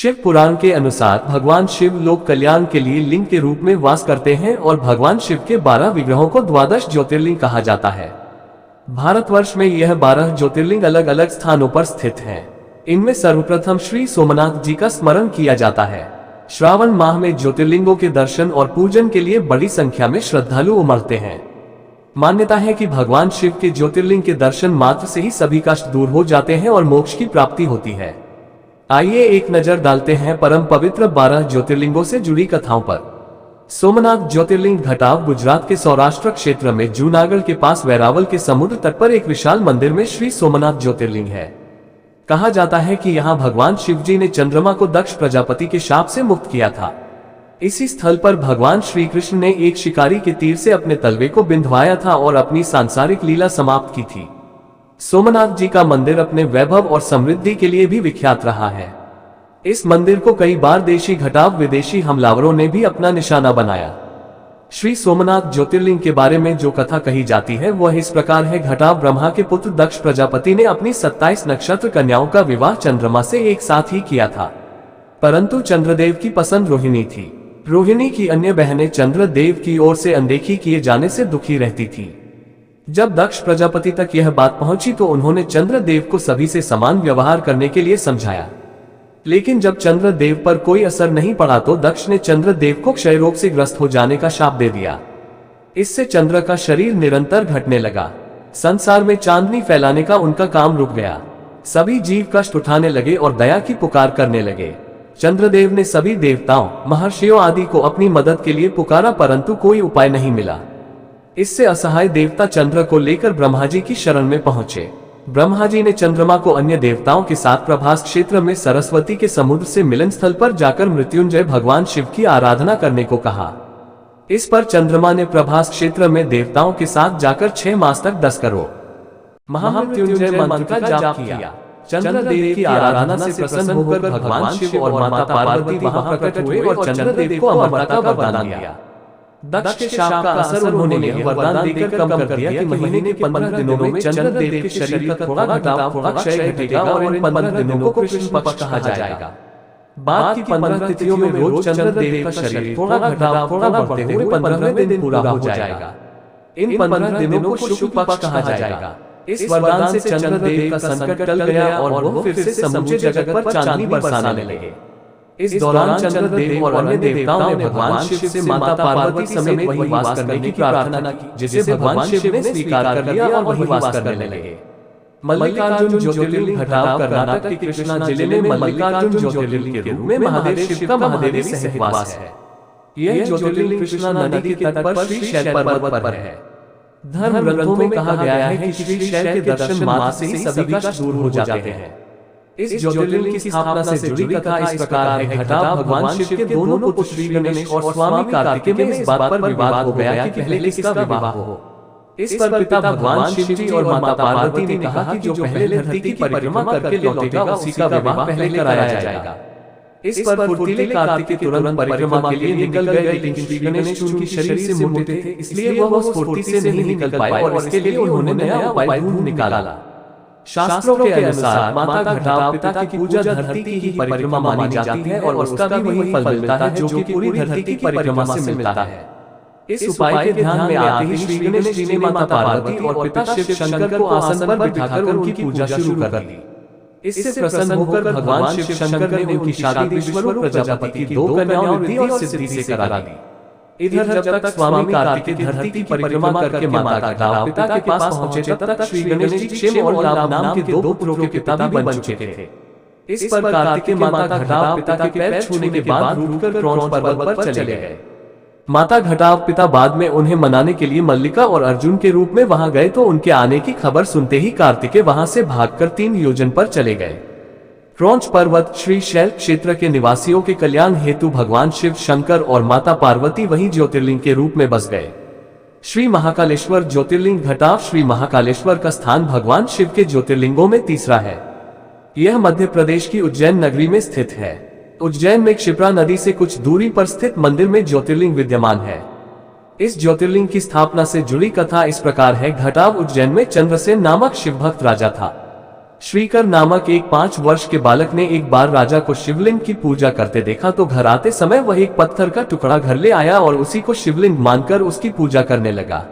शिव पुराण के अनुसार भगवान शिव लोक कल्याण के लिए लिंग के रूप में वास करते हैं और भगवान शिव के 12 विग्रहों को द्वादश ज्योतिर्लिंग कहा जाता है। भारतवर्ष में यह 12 ज्योतिर्लिंग अलग अलग स्थानों पर स्थित हैं। इनमें सर्वप्रथम श्री सोमनाथ जी का स्मरण किया जाता है। श्रावण माह में ज्योतिर्लिंगों के दर्शन और पूजन के लिए बड़ी संख्या में श्रद्धालु उमड़ते हैं। मान्यता है कि भगवान शिव के ज्योतिर्लिंग के दर्शन मात्र से ही सभी कष्ट दूर हो जाते हैं और मोक्ष की प्राप्ति होती है। आइए एक नजर डालते हैं परम पवित्र 12 ज्योतिर्लिंगों से जुड़ी कथाओं पर। सोमनाथ ज्योतिर्लिंग घटाव गुजरात के सौराष्ट्र क्षेत्र में जूनागढ़ के पास वेरावल के समुद्र तट पर एक विशाल मंदिर में श्री सोमनाथ ज्योतिर्लिंग है। कहा जाता है कि यहाँ भगवान शिव जी ने चंद्रमा को दक्ष प्रजापति के शाप से मुक्त किया था। इसी स्थल पर भगवान श्री कृष्ण ने एक शिकारी के तीर से अपने तलवे को बिंधवाया था और अपनी सांसारिक लीला समाप्त की थी। सोमनाथ जी का मंदिर अपने वैभव और समृद्धि के लिए भी विख्यात रहा है। इस मंदिर को कई बार देशी घटाव विदेशी हमलावरों ने भी अपना निशाना बनाया। श्री सोमनाथ ज्योतिर्लिंग के बारे में जो कथा कही जाती है वह इस प्रकार है। घटाव ब्रह्मा के पुत्र दक्ष प्रजापति ने अपनी 27 नक्षत्र कन्याओं का विवाह चंद्रमा से एक साथ ही किया था, परंतु चंद्रदेव की पसंद रोहिणी थी। रोहिणी की अन्य बहनें चंद्रदेव की ओर से अनदेखी किए जाने से दुखी रहती थी। जब दक्ष प्रजापति तक यह बात पहुंची तो उन्होंने चंद्रदेव को सभी से समान व्यवहार करने के लिए समझाया, लेकिन जब चंद्रदेव पर कोई असर नहीं पड़ा तो दक्ष ने चंद्रदेव को क्षय रोग से ग्रस्त हो जाने का शाप दे दिया। इससे चंद्र का शरीर निरंतर घटने लगा। संसार में चांदनी फैलाने का उनका काम रुक गया। सभी जीव कष्ट उठाने लगे और दया की पुकार करने लगे। चंद्रदेव ने सभी देवताओं, महर्षियों आदि को अपनी मदद के लिए पुकारा, परंतु कोई उपाय नहीं मिला। इससे असहाय देवता चंद्र को लेकर ब्रह्मा जी की शरण में पहुंचे। ब्रह्मा जी ने चंद्रमा को अन्य देवताओं के साथ प्रभास क्षेत्र में सरस्वती के समुद्र से मिलन स्थल पर जाकर मृत्युंजय भगवान शिव की आराधना करने को कहा। इस पर चंद्रमा ने प्रभास क्षेत्र में देवताओं के साथ जाकर 6 मास तक 10 करोड़ महामृत्युंजय मंत्र का जाप किया। चंद्रदेव की आराधना से प्रसन्न होकर भगवान शिव और माता पार्वती वहां प्रकट हुए और चंद्रदेव को अमरता का वरदान दिया। दक्ष के शाप का असर उन्होंने यह वरदान देकर कम कर दिया कि महीने के 15 दिनों में चंद्रदेव के शरीर का थोड़ा घटाव थोड़ा क्षय घटेगा और इन 15 दिनों को कृष्ण पक्ष कहा जाएगा। बाद की 15 तिथियों में रोज चंद्रदेव का शरीर थोड़ा घटाव थोड़ा बढ़ते हुए 15वें दिन पूरा हो जाएगा। इन 15 दिनों को शुक्ल पक्ष कहा जाएगा। इस वरदान से चंद्रदेव का संकट टल गया और वो फिर से समूचे जगत पर चांदनी बरसाने लगे। इस दौरान चंद्रदेव और अन्य देवताओं ने भगवान शिव से माता पार्वती समेत वहीं वास करने की प्रार्थना की, जिसे भगवान शिव ने स्वीकार कर लिया और वहीं वास करने लगे। मल्लिकार्जुन ज्योतिर्लिंग घटाव कर्नाटक के कृष्णा जिले में मल्लिकार्जुन ज्योतिर्लिंग के रूप में महादेव शिव का महादेवी सहित वास है। यह ज्योतिर्लिंग कृष्णा नदी के तट पर श्री शैल पर्वत पर है। धर्म ग्रंथों में कहा गया है कि श्री शैल के दर्शन मात्र से ही सभी कष्ट दूर हो जाते हैं। इस ज्योतिर्लिंग की स्थापना से जुड़ी कथा इस प्रकार है। घटाव भगवान शिव के दोनों पुत्र श्री गणेश और स्वामी कार्तिकेय में इस बात पर विवाद हो गया कि पहले किसका विवाह हो। इस पर पिता भगवान शिव जी और माता पार्वती ने कहा कि जो पहले धरती की परिक्रमा करके लौटेगा उसी का विवाह पहले कराया जाएगा। इस पर फुर्तीले कार्तिकेय तुरंत परिक्रमा के लिए निकल गए, लेकिन श्री गणेश उनकी शरीर से मोटे थे, इसलिए वह उस फुर्ती से नहीं निकल पाए और इसके लिए उन्होंने नया उपाय ढूंढ निकाला। शास्त्रों के अनुसार माता घटाव पिता की पूजा धरती की ही परिक्रमा मानी जाती है और उसका भी वही फल मिलता है जो कि पूरी धरती की परिक्रमा से मिलता है। इस उपाय के ध्यान में आते ही श्री गणेश जी ने माता पार्वती और पिता शिव शंकर को आसन पर बिठाकर उनकी पूजा शुरू कर दी। इससे प्रसन्न होकर भगवान शिव शंकर ने उनकी शादी विश्वरूप प्रजापति की 2 कन्याओं रिद्धि और सिद्धि से करा दी। इधर जब तक स्वामी कार्तिकेय धरती की परिक्रमा करके माता घटाव पिता के पास पहुंचे तब तक श्री गणेश जी क्षेम और लाभ नाम के 2 पुत्रों के पिता भी बन चुके थे। इस पर कार्तिकेय माता घटाव पिता के पैर छूने के बाद रूठकर क्रौंच पर्वत पर चले गए। माता घटाव पिता बाद में उन्हें मनाने के लिए मल्लिका और अर्जुन के रूप में वहां गए तो उनके आने की खबर सुनते ही कार्तिकेय वहां से भागकर 3 योजन पर चले गए। क्रौंच पर्वत श्री शैल क्षेत्र के निवासियों के कल्याण हेतु भगवान शिव शंकर और माता पार्वती वहीं ज्योतिर्लिंग के रूप में बस गए। श्री महाकालेश्वर ज्योतिर्लिंग घटाव श्री महाकालेश्वर का स्थान भगवान शिव के ज्योतिर्लिंगों में तीसरा है। यह मध्य प्रदेश की उज्जैन नगरी में स्थित है। उज्जैन में क्षिप्रा नदी से कुछ दूरी पर स्थित मंदिर में ज्योतिर्लिंग विद्यमान है। इस ज्योतिर्लिंग की स्थापना से जुड़ी कथा इस प्रकार है। घटाव उज्जैन में चंद्रसेन नामक शिवभक्त राजा था। श्रीकर नामक एक 5 वर्ष के बालक ने एक बार राजा को शिवलिंग की पूजा करते देखा तो घर आते समय वह एक पत्थर का टुकड़ा घर ले आया और उसी को शिवलिंग मानकर उसकी पूजा करने लगा।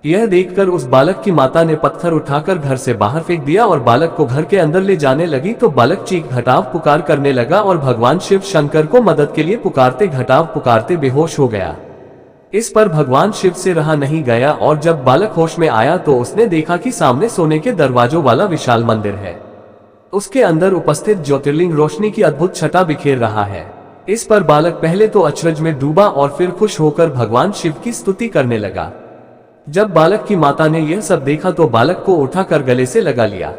यह देखकर उस बालक की माता ने पत्थर उठाकर घर से बाहर फेंक दिया और बालक को घर के अंदर ले जाने लगी तो बालक चीख घटाव पुकार करने लगा और भगवान शिव शंकर को मदद के लिए पुकारते घटाव पुकारते बेहोश हो गया। इस पर भगवान शिव से रहा नहीं गया और जब बालक होश में आया तो उसने देखा कि सामने सोने के दरवाजों वाला विशाल मंदिर है। उसके अंदर उपस्थित ज्योतिर्लिंग रोशनी की अद्भुत छटा बिखेर रहा है। इस पर बालक पहले तो अचरज में डूबा और फिर खुश होकर भगवान शिव की स्तुति करने लगा। जब बालक की माता ने यह सब देखा तो बालक को उठाकर गले से लगा लिया।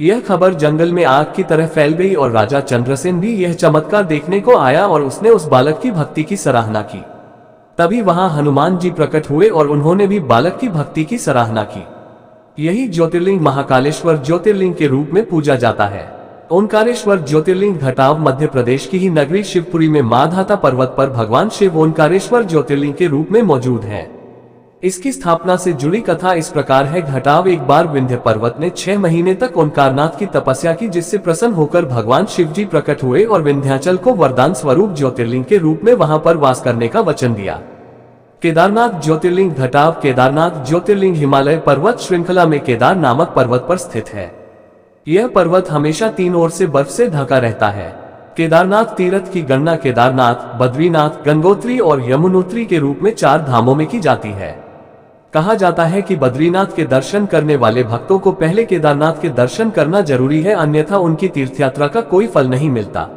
यह खबर जंगल में आग की तरह फैल गई और राजा चंद्रसेन भी यह चमत्कार देखने को आया और उसने उस बालक की भक्ति की सराहना की। तभी वहां हनुमान जी प्रकट हुए और उन्होंने भी बालक की भक्ति की सराहना की। यही ज्योतिर्लिंग महाकालेश्वर ज्योतिर्लिंग के रूप में पूजा जाता है। ओंकारेश्वर ज्योतिर्लिंग घटाव मध्य प्रदेश की ही नगरी शिवपुरी में माधाता पर्वत पर भगवान शिव ओंकारेश्वर ज्योतिर्लिंग के रूप में मौजूद है। इसकी स्थापना से जुड़ी कथा इस प्रकार है। घटाव एक बार विंध्य पर्वत ने 6 महीने तक ओंकारनाथ की तपस्या की, जिससे प्रसन्न होकर भगवान शिव जी प्रकट हुए और विंध्याचल को वरदान स्वरूप ज्योतिर्लिंग के रूप में वहां पर वास करने का वचन दिया। केदारनाथ ज्योतिर्लिंग घटाव केदारनाथ ज्योतिर्लिंग हिमालय पर्वत श्रृंखला में केदार नामक पर्वत पर स्थित है। यह पर्वत हमेशा 3 ओर से बर्फ से ढका रहता है। केदारनाथ तीर्थ की गणना केदारनाथ, बद्रीनाथ, गंगोत्री और यमुनोत्री के रूप में 4 धामों में की जाती है। कहा जाता है कि बद्रीनाथ के दर्शन करने वाले भक्तों को पहले केदारनाथ के दर्शन करना जरूरी है, अन्यथा उनकी तीर्थयात्रा का कोई फल नहीं मिलता।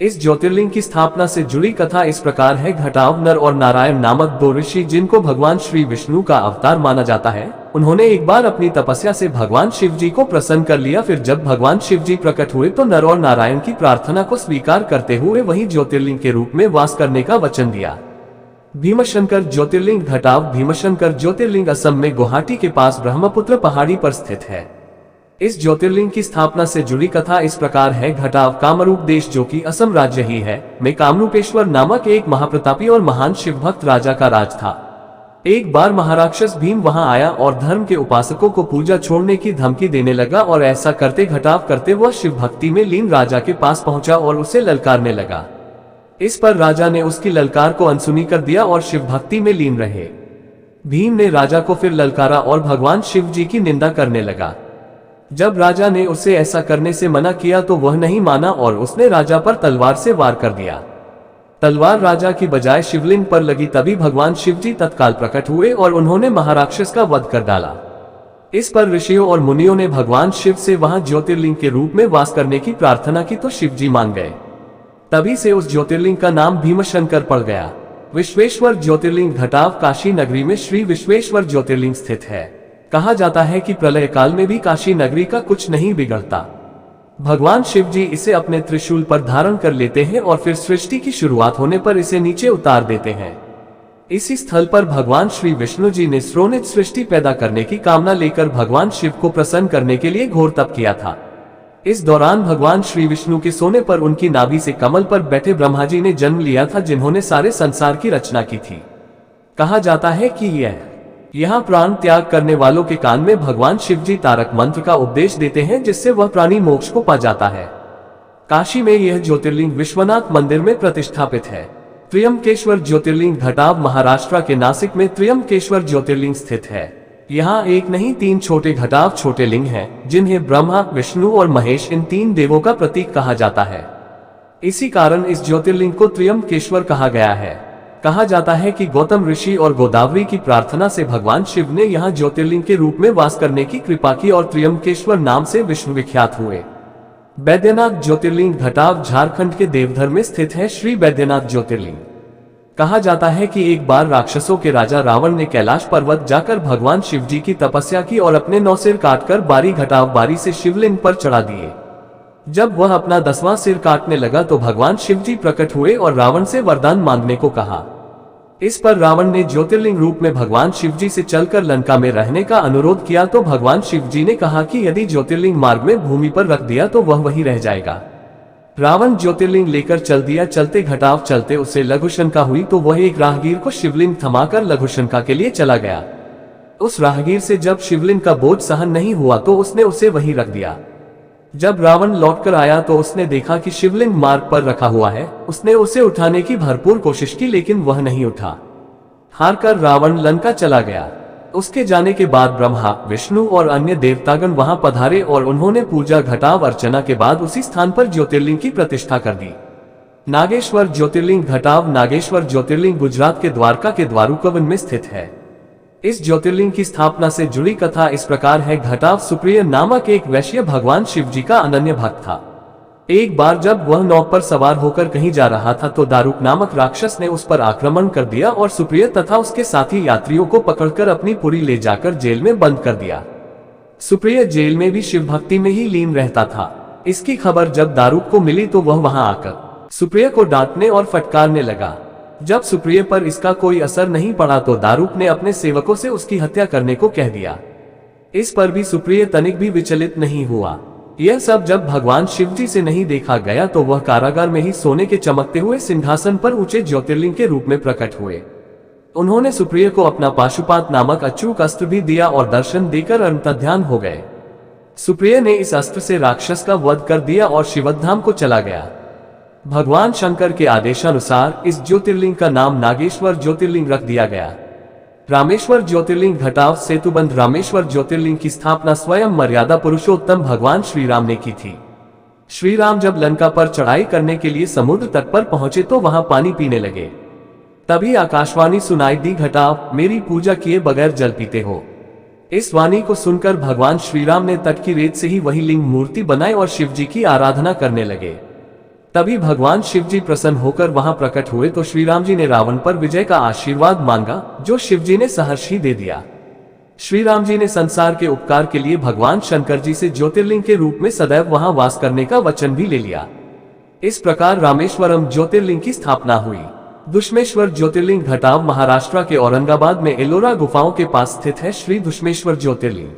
इस ज्योतिर्लिंग की स्थापना से जुड़ी कथा इस प्रकार है। घटाव नर और नारायण नामक 2 ऋषि, जिनको भगवान श्री विष्णु का अवतार माना जाता है, उन्होंने एक बार अपनी तपस्या से भगवान शिव जी को प्रसन्न कर लिया। फिर जब भगवान शिव जी प्रकट हुए तो नर और नारायण की प्रार्थना को स्वीकार करते हुए वही ज्योतिर्लिंग के रूप में वास करने का वचन दिया। भीमशंकर ज्योतिर्लिंग घटाव भीमशंकर ज्योतिर्लिंग असम में गुवाहाटी के पास ब्रह्मपुत्र पहाड़ी पर स्थित है। इस ज्योतिर्लिंग की स्थापना से जुड़ी कथा इस प्रकार है। घटाव कामरूप देश, जो कि असम राज्य ही है, में कामरूपेश्वर नामक एक महाप्रतापी और महान शिव भक्त राजा का राज था। एक बार महाराक्षस भीम वहां आया और धर्म के उपासकों को पूजा छोड़ने की धमकी देने लगा और ऐसा करते घटाव करते वह शिव भक्ति में लीन राजा के पास पहुंचा और उसे ललकारने लगा। इस पर राजा ने उसकी ललकार को अनसुनी कर दिया और शिव भक्ति में लीन रहे। भीम ने राजा को फिर ललकारा और भगवान शिव जी की निंदा करने लगा। जब राजा ने उसे ऐसा करने से मना किया तो वह नहीं माना और उसने राजा पर तलवार से वार कर दिया। तलवार राजा की बजाय शिवलिंग पर लगी, तभी भगवान शिव जी तत्काल प्रकट हुए और उन्होंने महाराक्षस का वध कर डाला। इस पर ऋषियों और मुनियों ने भगवान शिव से वहां ज्योतिर्लिंग के रूप में वास करने की प्रार्थना की तो शिव जी मान गए। तभी से उस ज्योतिर्लिंग का नाम भीमशंकर पड़ गया। विश्वेश्वर ज्योतिर्लिंग घटाव काशी नगरी में श्री विश्वेश्वर ज्योतिर्लिंग स्थित है। कहा जाता है कि प्रलय काल में भी काशी नगरी का कुछ नहीं बिगड़ता। भगवान शिव जी इसे अपने त्रिशूल पर धारण कर लेते हैं और फिर सृष्टि की शुरुआत होने पर इसे नीचे उतार देते हैं। इसी स्थल पर भगवान श्री विष्णु जी ने स्रोनित सृष्टि पैदा करने की कामना लेकर भगवान शिव को प्रसन्न करने के लिए घोर तप किया था। इस दौरान भगवान श्री विष्णु के सोने पर उनकी नाभि से कमल पर बैठे ब्रह्मा जी ने जन्म लिया था, जिन्होंने सारे संसार की रचना की थी। कहा जाता है कि यहाँ प्राण त्याग करने वालों के कान में भगवान शिव जी तारक मंत्र का उपदेश देते हैं, जिससे वह प्राणी मोक्ष को पा जाता है। काशी में यह ज्योतिर्लिंग विश्वनाथ मंदिर में प्रतिष्ठापित है। त्र्यंबकेश्वर ज्योतिर्लिंग घटाव महाराष्ट्र के नासिक में त्र्यंबकेश्वर ज्योतिर्लिंग स्थित है। यहाँ एक नहीं 3 छोटे घटाव छोटे लिंग हैं, जिन्हें ब्रह्मा, विष्णु और महेश इन 3 देवों का प्रतीक कहा जाता है। इसी कारण इस ज्योतिर्लिंग को त्र्यंबकेश्वर कहा गया है। कहा जाता है कि गौतम ऋषि और गोदावरी की प्रार्थना से भगवान शिव ने यहाँ ज्योतिर्लिंग के रूप में वास करने की कृपा की और त्र्यंबकेश्वर नाम से विश्व विख्यात हुए। बैद्यनाथ ज्योतिर्लिंग घटाव झारखंड के देवधर में स्थित है। श्री बैद्यनाथ ज्योतिर्लिंग कहा जाता है कि एक बार राक्षसों के राजा रावण ने कैलाश पर्वत जाकर भगवान शिव जी की तपस्या की और अपने 9 सिर काटकर बारी घटाव बारी से शिवलिंग पर चढ़ा दिए। जब वह अपना 10वां सिर काटने लगा तो भगवान शिव जी प्रकट हुए और रावण से वरदान मांगने को कहा। इस पर रावण ने ज्योतिर्लिंग रूप में भगवान शिव जी से चलकर लंका में रहने का अनुरोध किया तो भगवान शिव जी ने कहा कि यदि ज्योतिर्लिंग मार्ग में भूमि पर रख दिया तो वह वहीं रह जाएगा। रावण ज्योतिर्लिंग लेकर चल दिया। चलते घटाव चलते उसे लघुशंका हुई तो वह एक राहगीर को शिवलिंग थमाकर लघुशंका के लिए चला गया। उस राहगीर से जब शिवलिंग का बोझ सहन नहीं हुआ तो उसने उसे वहीं रख दिया। जब रावण लौटकर आया तो उसने देखा कि शिवलिंग मार्ग पर रखा हुआ है। उसने उसे उठाने की भरपूर कोशिश की लेकिन वह नहीं उठा। हारकर रावण लंका चला गया। उसके जाने के बाद ब्रह्मा, विष्णु और अन्य देवतागण वहां पधारे और उन्होंने पूजा घटाव अर्चना के बाद उसी स्थान पर ज्योतिर्लिंग की प्रतिष्ठा कर दी। नागेश्वर ज्योतिर्लिंग घटाव नागेश्वर ज्योतिर्लिंग गुजरात के द्वारका के द्वारुकवन में स्थित है। इस ज्योतिर्लिंग की स्थापना से जुड़ी कथा इस प्रकार है। घटाव सुप्रिय नामक एक वैश्य भगवान शिव जी का अनन्य भक्त था। एक बार जब वह नाव पर सवार होकर कहीं जा रहा था तो दारुक नामक राक्षस ने उस पर आक्रमण कर दिया और सुप्रिय तथा उसके साथी यात्रियों को पकड़कर अपनी पुरी ले जाकर जेल में बंद कर दिया। सुप्रिय जेल में भी शिव भक्ति में ही लीन रहता था। इसकी खबर जब दारुक को मिली तो वह वहां आकर सुप्रिय को डांटने और फटकारने लगा। जब सुप्रिय पर इसका कोई असर नहीं पड़ा तो दारुक ने अपने सेवकों से उसकी हत्या करने को कह दिया। इस पर भी सुप्रिय तनिक भी विचलित नहीं हुआ। यह सब जब भगवान शिव जी से नहीं देखा गया तो वह कारागार में ही सोने के चमकते हुए सिंहासन पर ऊंचे ज्योतिर्लिंग के रूप में प्रकट हुए। उन्होंने सुप्रिय को अपना पाशुपात नामक अचूक अस्त्र भी दिया और दर्शन देकर अंतर्ध्यान हो गए। सुप्रिय ने इस अस्त्र से राक्षस का वध कर दिया और शिवधाम को चला गया। भगवान शंकर के आदेशानुसार इस ज्योतिर्लिंग का नाम नागेश्वर ज्योतिर्लिंग रख दिया गया। रामेश्वर ज्योतिर्लिंग घटाव सेतुबंध रामेश्वर ज्योतिर्लिंग की स्थापना स्वयं मर्यादा पुरुषोत्तम भगवान श्री राम ने की थी। श्री राम जब लंका पर चढ़ाई करने के लिए समुद्र तट पर पहुंचे तो वहां पानी पीने लगे। तभी आकाशवाणी सुनाई दी, घटाव मेरी पूजा किए बगैर जल पीते हो। इस वाणी को सुनकर भगवान श्री राम ने तट की रेत से ही वही लिंग मूर्ति बनाई और शिव जी की आराधना करने लगे। तभी भगवान शिव जी प्रसन्न होकर वहां प्रकट हुए तो श्री राम जी ने रावण पर विजय का आशीर्वाद मांगा, जो शिव जी ने सहर्ष ही दे दिया। श्री राम जी ने संसार के उपकार के लिए भगवान शंकर जी से ज्योतिर्लिंग के रूप में सदैव वहां वास करने का वचन भी ले लिया। इस प्रकार रामेश्वरम ज्योतिर्लिंग की स्थापना हुई। दुष्मेश्वर ज्योतिर्लिंग घटाव महाराष्ट्र के औरंगाबाद में एलोरा गुफाओं के पास स्थित है। श्री दुष्मेश्वर ज्योतिर्लिंग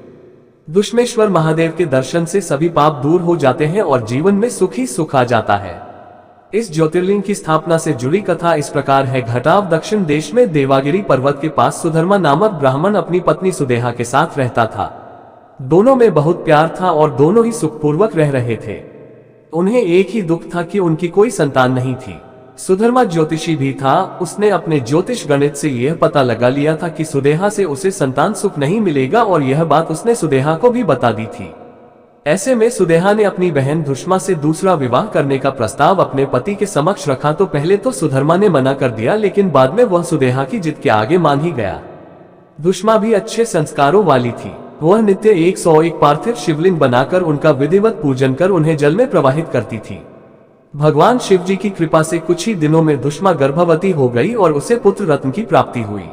दुष्मेश्वर महादेव के दर्शन से सभी पाप दूर हो जाते हैं और जीवन में सुख ही सुख आ जाता है। इस ज्योतिर्लिंग की स्थापना से जुड़ी कथा इस प्रकार है। घटाव दक्षिण देश में देवागिरी पर्वत के पास सुधर्मा नामक ब्राह्मण अपनी पत्नी सुदेहा के साथ रहता था। दोनों में बहुत प्यार था और दोनों ही सुखपूर्वक रह रहे थे। उन्हें एक ही दुख था कि उनकी कोई संतान नहीं थी। सुधर्मा ज्योतिषी भी था। उसने अपने ज्योतिष गणित से यह पता लगा लिया था कि सुदेहा से उसे संतान सुख नहीं मिलेगा और यह बात उसने सुदेहा को भी बता दी थी। ऐसे में सुदेहा ने अपनी बहन धुष्मा से दूसरा विवाह करने का प्रस्ताव अपने पति के समक्ष रखा तो पहले तो सुधर्मा ने मना कर दिया, लेकिन बाद में वह सुदेहा की जिद के आगे मान ही गया। धुष्मा भी अच्छे संस्कारों वाली थी। वह नित्य 101 पार्थिव शिवलिंग बनाकर उनका विधिवत पूजन कर उन्हें जल में प्रवाहित करती थी। भगवान शिव जी की कृपा से कुछ ही दिनों में धुष्मा गर्भवती हो गई और उसे पुत्र रत्न की प्राप्ति हुई।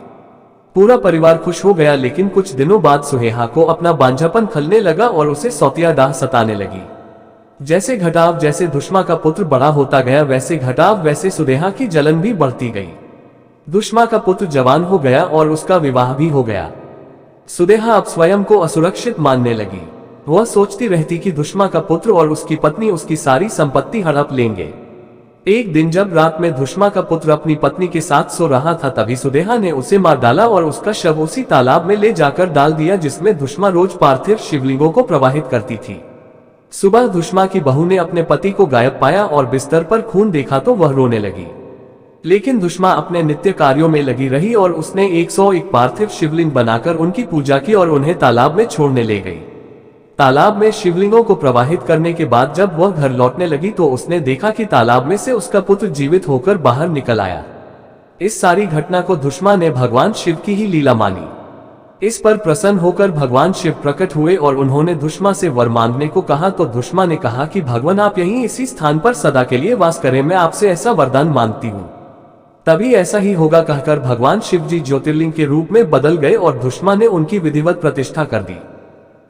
पूरा परिवार खुश हो गया, लेकिन कुछ दिनों बाद सुहेहा को अपना बांझापन खलने लगा और उसे सौतिया डाह सताने लगी। जैसे धुष्मा का पुत्र बड़ा होता गया वैसे सुदेहा की जलन भी बढ़ती गई। धुष्मा का पुत्र जवान हो गया और उसका विवाह भी हो गया। सुदेहा अब स्वयं को असुरक्षित मानने लगी। वह सोचती रहती कि धुष्मा का पुत्र और उसकी पत्नी उसकी सारी संपत्ति हड़प लेंगे। एक दिन जब रात में धुष्मा का पुत्र अपनी पत्नी के साथ सो रहा था तभी सुदेहा ने उसे मार डाला और उसका शव उसी तालाब में ले जाकर डाल दिया जिसमें धुष्मा रोज पार्थिव शिवलिंगों को प्रवाहित करती थी। सुबह धुष्मा की बहू ने अपने पति को गायब पाया और बिस्तर पर खून देखा तो वह रोने लगी, लेकिन धुष्मा अपने नित्य कार्यों में लगी रही और उसने 101 पार्थिव शिवलिंग बनाकर उनकी पूजा की और उन्हें तालाब में छोड़ने ले गई। तालाब में शिवलिंगों को प्रवाहित करने के बाद जब वह घर लौटने लगी तो उसने देखा कि तालाब में से उसका पुत्र जीवित होकर बाहर निकल आया। इस सारी घटना को धुष्मा ने भगवान शिव की ही लीला मानी। इस पर प्रसन्न होकर भगवान शिव प्रकट हुए और उन्होंने धुष्मा से वर मांगने को कहा तो धुष्मा ने कहा कि भगवान आप यहीं इसी स्थान पर सदा के लिए वास करें, मैं आपसे ऐसा वरदान मांगती हूँ। तभी ऐसा ही होगा कहकर भगवान शिव जी ज्योतिर्लिंग के रूप में बदल गए और धुष्मा ने उनकी विधिवत प्रतिष्ठा कर दी।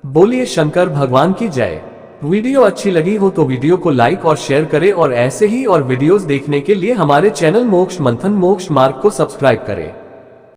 बोलिए शंकर भगवान की जय। वीडियो अच्छी लगी हो तो वीडियो को लाइक और शेयर करें और ऐसे ही और वीडियोस देखने के लिए हमारे चैनल मोक्ष मंथन मोक्ष मार्ग को सब्सक्राइब करें।